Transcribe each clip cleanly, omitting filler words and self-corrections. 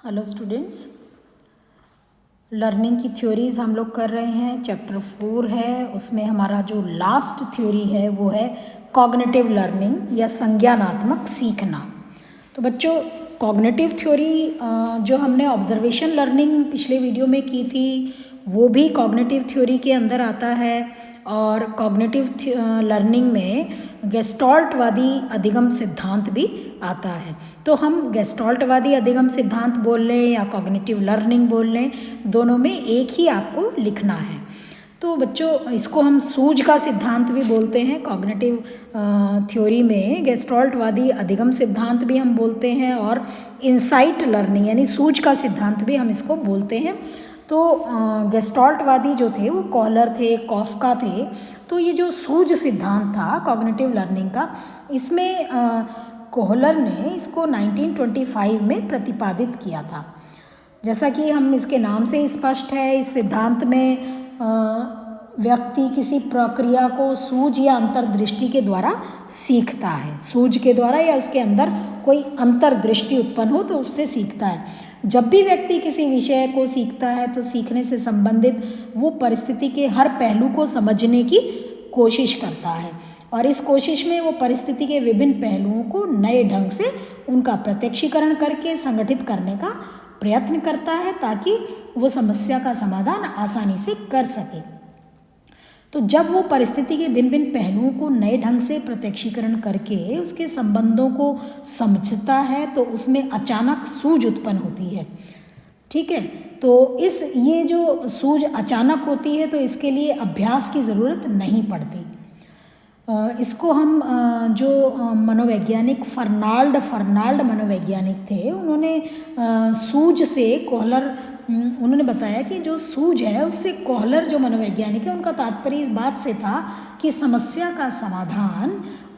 Hello students, learning की theories हम लोग कर रहे हैं। चैप्टर 4 है, उसमें हमारा जो लास्ट थ्योरी है वो है कॉग्निटिव लर्निंग या संज्ञानात्मक सीखना। तो बच्चों, कॉग्निटिव थ्योरी जो हमने ऑब्जर्वेशन लर्निंग पिछले वीडियो में की थी वो भी कॉग्निटिव थ्योरी के अंदर आता है। और कॉग्निटिव लर्निंग में गेस्टॉल्टवादी अधिगम सिद्धांत भी आता है। तो हम गेस्टॉल्टवादी अधिगम सिद्धांत बोल लें या कॉग्निटिव लर्निंग बोल लें, दोनों में एक ही आपको लिखना है। तो बच्चों, इसको हम सूझ का सिद्धांत भी बोलते हैं। कॉग्निटिव थ्योरी में गेस्टॉल्टवादी अधिगम सिद्धांत भी हम बोलते हैं और इंसाइट लर्निंग यानी सूझ का सिद्धांत भी हम इसको बोलते हैं। तो गेस्टॉल्टवादी जो थे वो कॉलर थे, कॉफका थे। तो ये जो सूझ सिद्धांत था कॉग्निटिव लर्निंग का, इसमें कोहलर ने इसको 1925 में प्रतिपादित किया था। जैसा कि हम इसके नाम से ही स्पष्ट है, इस सिद्धांत में व्यक्ति किसी प्रक्रिया को सूझ या अंतर्दृष्टि के द्वारा सीखता है। सूझ के द्वारा या उसके अंदर कोई अंतर्दृष्टि उत्पन्न हो तो उससे सीखता है। जब भी व्यक्ति किसी विषय को सीखता है तो सीखने से संबंधित वो परिस्थिति के हर पहलू को समझने की कोशिश करता है और इस कोशिश में वो परिस्थिति के विभिन्न पहलुओं को नए ढंग से उनका प्रत्यक्षीकरण करके संगठित करने का प्रयत्न करता है ताकि वो समस्या का समाधान आसानी से कर सके। तो जब वो परिस्थिति के भिन्न भिन्न पहलुओं को नए ढंग से प्रत्यक्षीकरण करके उसके संबंधों को समझता है तो उसमें अचानक सूझ उत्पन्न होती है। ठीक है, तो ये जो सूझ अचानक होती है तो इसके लिए अभ्यास की ज़रूरत नहीं पड़ती। इसको हम जो मनोवैज्ञानिक फर्नाल्ड मनोवैज्ञानिक थे, उन्होंने सूझ से कोहलर उन्होंने बताया कि जो सूझ है उससे कोहलर जो मनोवैज्ञानिक है उनका तात्पर्य इस बात से था कि समस्या का समाधान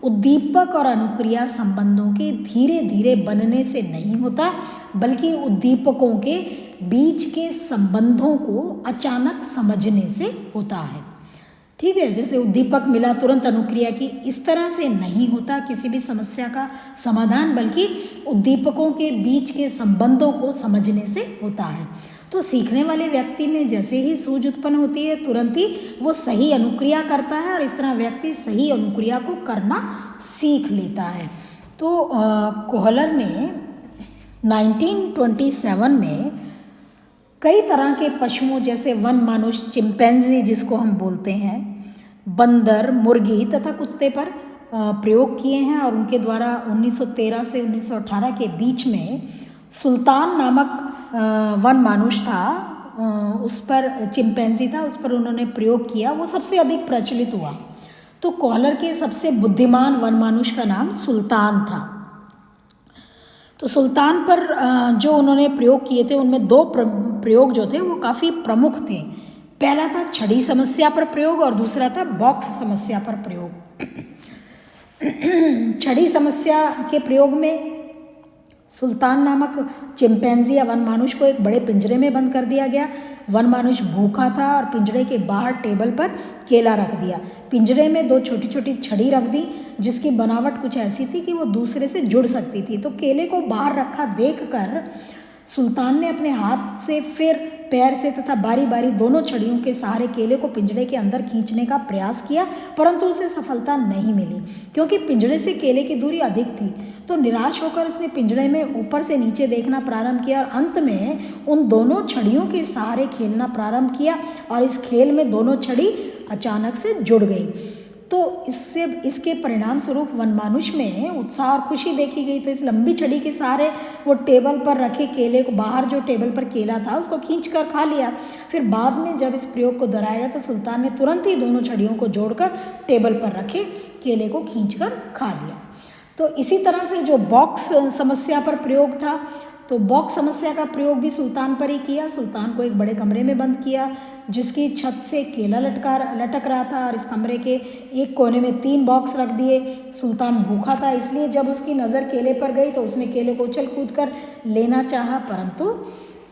उद्दीपक और अनुक्रिया संबंधों के धीरे धीरे बनने से नहीं होता, बल्कि उद्दीपकों के बीच के संबंधों को अचानक समझने से होता है। ठीक है, जैसे उद्दीपक मिला तुरंत अनुक्रिया की, इस तरह से नहीं होता किसी भी समस्या का समाधान, बल्कि उद्दीपकों के बीच के संबंधों को समझने से होता है। तो सीखने वाले व्यक्ति में जैसे ही सूझ उत्पन्न होती है तुरंत ही वो सही अनुक्रिया करता है और इस तरह व्यक्ति सही अनुक्रिया को करना सीख लेता है। तो कोहलर ने 1927 में कई तरह के पशुओं जैसे वन मानुष, चिंपैंजी जिसको हम बोलते हैं, बंदर, मुर्गी तथा कुत्ते पर प्रयोग किए हैं और उनके द्वारा 1913 से 1918 के बीच में सुल्तान नामक वन मानुष था, उस पर चिंपैंजी था, उस पर उन्होंने प्रयोग किया, वो सबसे अधिक प्रचलित हुआ। तो कोहलर के सबसे बुद्धिमान वन मानुष का नाम सुल्तान था। तो सुल्तान पर जो उन्होंने प्रयोग किए थे उनमें दो प्रयोग जो थे वो काफ़ी प्रमुख थे। पहला था छड़ी समस्या पर प्रयोग और दूसरा था बॉक्स समस्या पर प्रयोग। छड़ी समस्या के प्रयोग में सुल्तान नामक चिंपैंजी या वन मानुष को एक बड़े पिंजरे में बंद कर दिया गया। वन मानुष भूखा था और पिंजरे के बाहर टेबल पर केला रख दिया। पिंजरे में दो छोटी छोटी छड़ी रख दी जिसकी बनावट कुछ ऐसी थी कि वो दूसरे से जुड़ सकती थी। तो केले को बाहर रखा देखकर सुल्तान ने अपने हाथ से फिर पैर से तथा बारी बारी दोनों छड़ियों के सहारे केले को पिंजरे के अंदर खींचने का प्रयास किया, परंतु उसे सफलता नहीं मिली क्योंकि पिंजरे से केले की दूरी अधिक थी। तो निराश होकर उसने पिंजरे में ऊपर से नीचे देखना प्रारंभ किया और अंत में उन दोनों छड़ियों के सहारे खेलना प्रारंभ किया और इस खेल में दोनों छड़ी अचानक से जुड़ गई। तो इसके परिणाम स्वरूप वन मानुष में उत्साह और खुशी देखी गई। तो इस लंबी छड़ी के सहारे वो टेबल पर रखे केले को, बाहर जो टेबल पर केला था उसको खींचकर खा लिया। फिर बाद में जब इस प्रयोग को दोहराया तो सुल्तान ने तुरंत ही दोनों छड़ियों को जोड़कर टेबल पर रखे केले को खींचकर खा लिया। तो इसी तरह से जो बॉक्स समस्या पर प्रयोग था, तो बॉक्स समस्या का प्रयोग भी सुल्तान पर ही किया। सुल्तान को एक बड़े कमरे में बंद किया जिसकी छत से केला लटक रहा था और इस कमरे के एक कोने में 3 बॉक्स रख दिए। सुल्तान भूखा था, इसलिए जब उसकी नज़र केले पर गई तो उसने केले को उछल कूद कर लेना चाहा, परंतु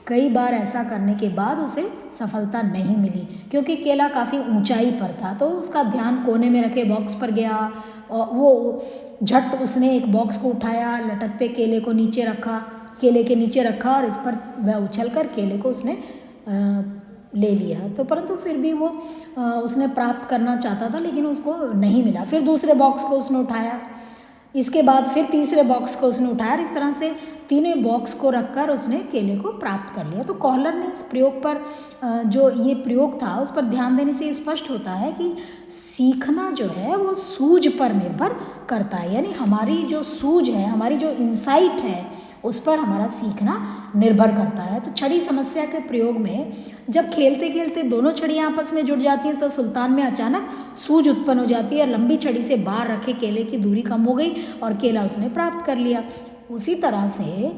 कई बार ऐसा करने के बाद उसे सफलता नहीं मिली क्योंकि केला काफ़ी ऊंचाई पर था। तो उसका ध्यान कोने में रखे बॉक्स पर गया और वो झट उसने एक बॉक्स को उठाया, लटकते केले को नीचे रखा केले के नीचे रखा और इस पर वह उछलकर केले को उसने ले लिया। तो परंतु फिर भी वो उसने प्राप्त करना चाहता था, लेकिन उसको नहीं मिला। फिर दूसरे बॉक्स को उसने उठाया, इसके बाद फिर तीसरे बॉक्स को उसने उठाया, इस तरह से तीनों बॉक्स को रखकर उसने केले को प्राप्त कर लिया। तो कॉहलर ने इस प्रयोग पर जो ये प्रयोग था उस पर ध्यान देने से स्पष्ट होता है कि सीखना जो है वो सूझ पर निर्भर करता है, यानी हमारी जो सूझ है, हमारी जो इंसाइट है, उस पर हमारा सीखना निर्भर करता है। तो छड़ी समस्या के प्रयोग में जब खेलते खेलते दोनों छड़ियाँ आपस में जुड़ जाती हैं तो सुल्तान में अचानक सूझ उत्पन्न हो जाती है और लंबी छड़ी से बाहर रखे केले की दूरी कम हो गई और केला उसने प्राप्त कर लिया। उसी तरह से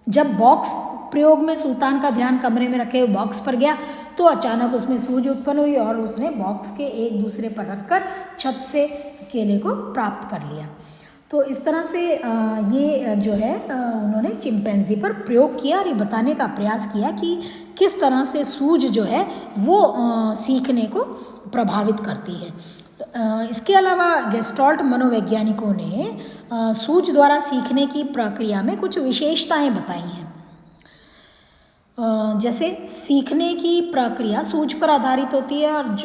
जब बॉक्स प्रयोग में सुल्तान का ध्यान कमरे में रखे हुए बॉक्स पर गया तो अचानक उसमें सूझ उत्पन्न हुई और उसने बॉक्स के एक दूसरे पर रखकर छत से केले को प्राप्त कर लिया। तो इस तरह से ये जो है उन्होंने चिंपैंजी पर प्रयोग किया और ये बताने का प्रयास किया कि किस तरह से सूझ जो है वो सीखने को प्रभावित करती है। इसके अलावा गेस्टाल्ट मनोवैज्ञानिकों ने सूझ द्वारा सीखने की प्रक्रिया में कुछ विशेषताएं बताई हैं। जैसे सीखने की प्रक्रिया सूझ पर आधारित होती है और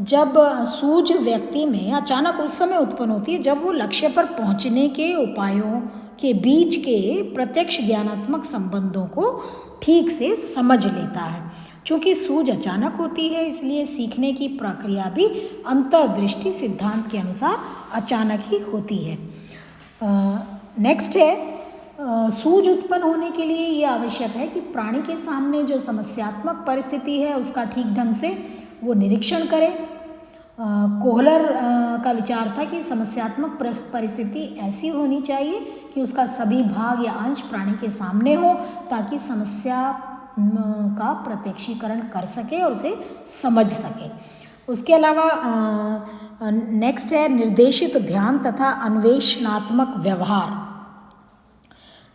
जब सूझ व्यक्ति में अचानक उस समय उत्पन्न होती है जब वो लक्ष्य पर पहुंचने के उपायों के बीच के प्रत्यक्ष ज्ञानात्मक संबंधों को ठीक से समझ लेता है। चूँकि सूझ अचानक होती है इसलिए सीखने की प्रक्रिया भी अंतर्दृष्टि सिद्धांत के अनुसार अचानक ही होती है। नेक्स्ट है सूझ उत्पन्न होने के लिए ये आवश्यक है कि प्राणी के सामने जो समस्यात्मक परिस्थिति है उसका ठीक ढंग से वो निरीक्षण करे। कोहलर का विचार था कि समस्यात्मक परिस्थिति ऐसी होनी चाहिए कि उसका सभी भाग या अंश प्राणी के सामने हो ताकि समस्या का प्रत्यक्षीकरण कर सके और उसे समझ सके। उसके अलावा नेक्स्ट है निर्देशित ध्यान तथा अन्वेषणात्मक व्यवहार।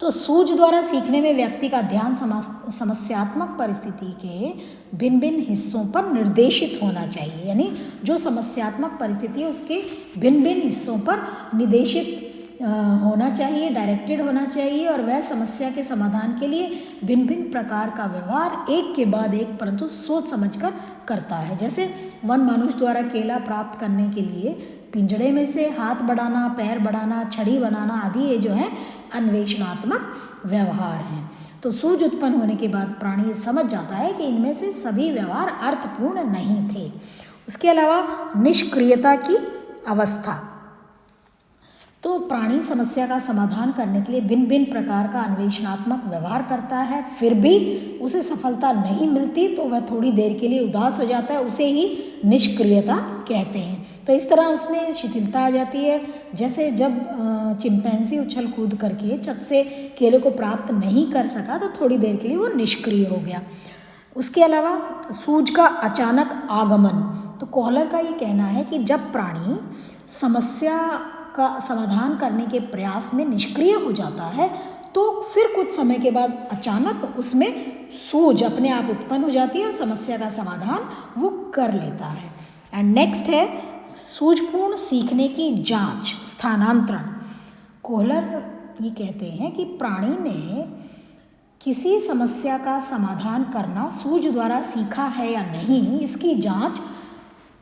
तो सूझ द्वारा सीखने में व्यक्ति का ध्यान समस्यात्मक परिस्थिति के भिन्न भिन्न हिस्सों पर निर्देशित होना चाहिए, यानी जो समस्यात्मक परिस्थिति है उसके भिन्न भिन्न हिस्सों पर निर्देशित होना चाहिए, डायरेक्टेड होना चाहिए और वह समस्या के समाधान के लिए भिन्न भिन्न प्रकार का व्यवहार एक के बाद एक परंतु सोच समझकर करता है। जैसे वन मनुष्य द्वारा केला प्राप्त करने के लिए पिंजड़े में से हाथ बढ़ाना, पैर बढ़ाना, छड़ी बनाना आदि ये जो है अन्वेषणात्मक व्यवहार हैं। तो सूझ उत्पन्न होने के बाद प्राणी समझ जाता है कि इनमें से सभी व्यवहार अर्थपूर्ण नहीं थे। उसके अलावा निष्क्रियता की अवस्था। तो प्राणी समस्या का समाधान करने के लिए भिन्न भिन्न प्रकार का अन्वेषणात्मक व्यवहार करता है, फिर भी उसे सफलता नहीं मिलती तो वह थोड़ी देर के लिए उदास हो जाता है, उसे ही निष्क्रियता कहते हैं। तो इस तरह उसमें शिथिलता आ जाती है। जैसे जब चिंपैंजी उछल कूद करके छत से केले को प्राप्त नहीं कर सका तो थोड़ी देर के लिए वो निष्क्रिय हो गया। उसके अलावा सूझ का अचानक आगमन। तो कोहलर का ये कहना है कि जब प्राणी समस्या का समाधान करने के प्रयास में निष्क्रिय हो जाता है तो फिर कुछ समय के बाद अचानक उसमें सूझ अपने आप उत्पन्न हो जाती है और समस्या का समाधान वो कर लेता है। एंड नेक्स्ट है सूझपूर्ण सीखने की जांच, स्थानांतरण। कोहलर ये कहते हैं कि प्राणी ने किसी समस्या का समाधान करना सूझ द्वारा सीखा है या नहीं, इसकी जांच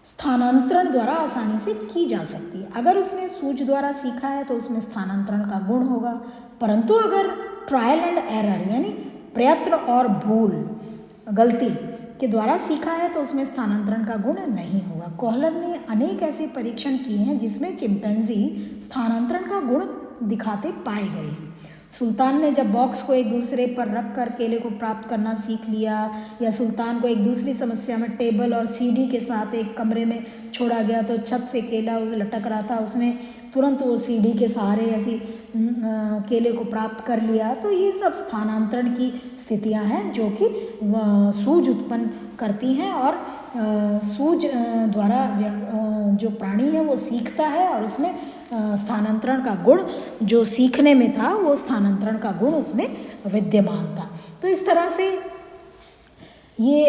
स्थानांतरण द्वारा आसानी से की जा सकती है। अगर उसने सूझ द्वारा सीखा है तो उसमें स्थानांतरण का गुण होगा, परंतु अगर ट्रायल एंड एरर यानी प्रयत्न और भूल गलती के द्वारा सीखा है तो उसमें स्थानांतरण का गुण नहीं होगा। कोहलर ने अनेक ऐसे परीक्षण किए हैं जिसमें चिंपैंजी स्थानांतरण का गुण दिखाते पाए गए हैं। सुल्तान ने जब बॉक्स को एक दूसरे पर रख कर केले को प्राप्त करना सीख लिया, या सुल्तान को एक दूसरी समस्या में टेबल और सीढ़ी के साथ एक कमरे में छोड़ा गया तो छत से केला उसे लटक रहा था, उसने तुरंत वो सीढ़ी के सहारे ऐसी केले को प्राप्त कर लिया। तो ये सब स्थानांतरण की स्थितियां हैं जो कि सूझ उत्पन्न करती हैं और सूझ द्वारा जो प्राणी है वो सीखता है और उसमें स्थानांतरण का गुण जो सीखने में था वो स्थानांतरण का गुण उसमें विद्यमान था। तो इस तरह से ये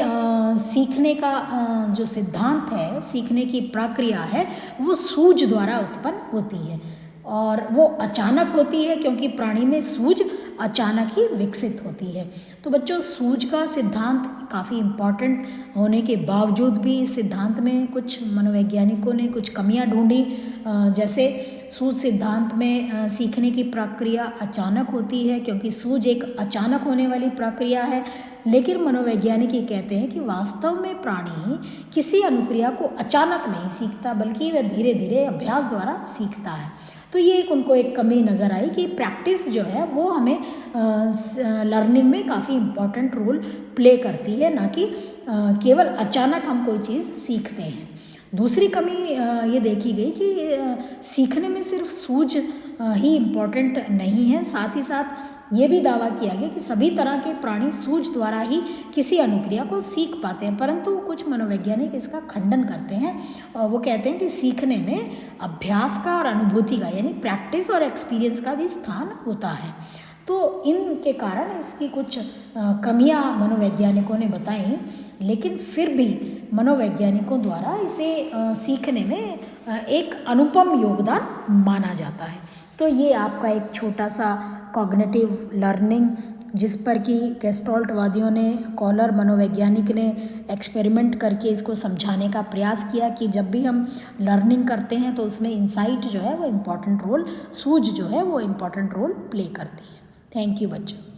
सीखने का जो सिद्धांत है, सीखने की प्रक्रिया है वो सूझ द्वारा उत्पन्न होती है और वो अचानक होती है क्योंकि प्राणी में सूझ अचानक ही विकसित होती है। तो बच्चों सूझ का सिद्धांत काफ़ी इम्पॉर्टेंट होने के बावजूद भी इस सिद्धांत में कुछ मनोवैज्ञानिकों ने कुछ कमियां ढूंढी। जैसे सूझ सिद्धांत में सीखने की प्रक्रिया अचानक होती है क्योंकि सूझ एक अचानक होने वाली प्रक्रिया है, लेकिन मनोवैज्ञानिक ये कहते हैं कि वास्तव में प्राणी किसी अनुक्रिया को अचानक नहीं सीखता बल्कि वह धीरे धीरे अभ्यास द्वारा सीखता है। तो ये उनको एक कमी नज़र आई कि प्रैक्टिस जो है वो हमें लर्निंग में काफ़ी इम्पॉर्टेंट रोल प्ले करती है, ना कि केवल अचानक हम कोई चीज़ सीखते हैं। दूसरी कमी ये देखी गई कि सीखने में सिर्फ सूझ ही इम्पॉर्टेंट नहीं है, साथ ही साथ ये भी दावा किया गया कि सभी तरह के प्राणी सूझ द्वारा ही किसी अनुक्रिया को सीख पाते हैं, परंतु कुछ मनोवैज्ञानिक इसका खंडन करते हैं और वो कहते हैं कि सीखने में अभ्यास का और अनुभूति का यानी प्रैक्टिस और एक्सपीरियंस का भी स्थान होता है। तो इनके कारण इसकी कुछ कमियां मनोवैज्ञानिकों ने बताई, लेकिन फिर भी मनोवैज्ञानिकों द्वारा इसे सीखने में एक अनुपम योगदान माना जाता है। तो ये आपका एक छोटा सा कॉग्निटिव लर्निंग जिस पर कि गेस्टॉल्टवादियों ने, कॉलर मनोवैज्ञानिक ने एक्सपेरिमेंट करके इसको समझाने का प्रयास किया कि जब भी हम लर्निंग करते हैं तो उसमें इंसाइट जो है वो इम्पॉर्टेंट रोल, सूझ जो है वो इम्पॉर्टेंट रोल प्ले करती है। थैंक यू बच्चों।